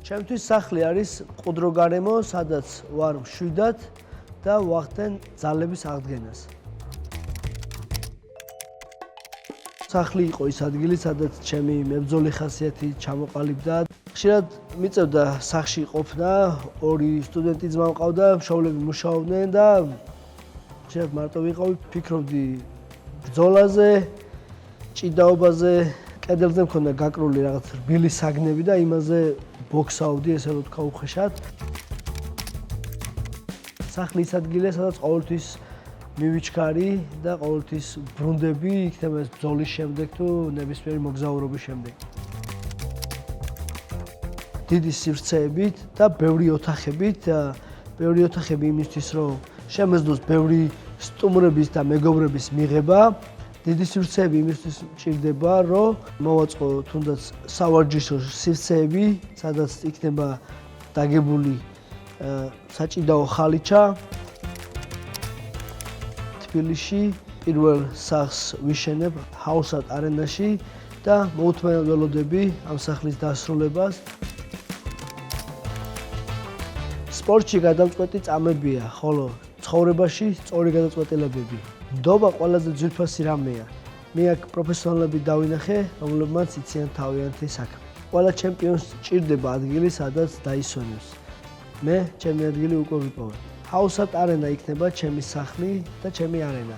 ჩემთვის სახლი არის ყუდრო გარემო, სადაც ვარ მშვიდად და ვახდენ ძალების აღდგენას. სახლი იყო ის ადგილი, სადაც ჩემი მებრძოლი ხასიათი ჩამოყალიბდა. ხშირად მიწევდა სახლში ყოფნა, ორი სტუდენტი ძმა მყავდა, მშობლები მუშაობდნენ და ხშირად მარტო ვიყავი, ფიქრობდი ბრძოლაზე, ჭიდაობაზე, კედელზე მქონდა გაკრული რაღაც რბილი საგნები და იმაზე ბოქსავდი, ესე რომ თქვა უხეშად. სახლი ის ადგილია, სადაც ყოველთვის მივიჩქარი და ყოველთვის ბრუნდები, იქნება ეს ბრძოლის შემდეგ თუ ნებისმიერი მოგზაურობის შემდეგ. დიდი სივრცეებით და ბევრი ოთახებით, ბევრი ოთახები იმისთვის, რომ შემეძლოს ბევრი სტუმრების და მეგობრების მიღება. დიდი სივრცეები იმისთვის მჭირდება, რომ მოვაწყო თუნდაც სავარჯიშო სივრცეები, სადაც იქნება დაგებული საჭიდაო ხალიჩა. თბილისში პირველ სახლს ვიშენებ ჰაუსად არენაში და მოუთმენელ ველოდები ამ სახლის დასრულებას. სპორტში გადამწყვეტი წამებია, ხოლო ცხოვრებაში სწორი გადაწყვეტილებები. ნდობა ყველაზე ძვირფასი რამეა. მე აქ პროფესიონალები დავინახე, რომლებმაც იციან თავიანთი საქმე. ყველა ჩემპიონს ჭირდება ადგილი, სადაც დაისვენებს. მე ჩემი ადგილი უკვე ვიპოვე. ჰაუსად არენა იქნება ჩემი სახლი და ჩემი არენა.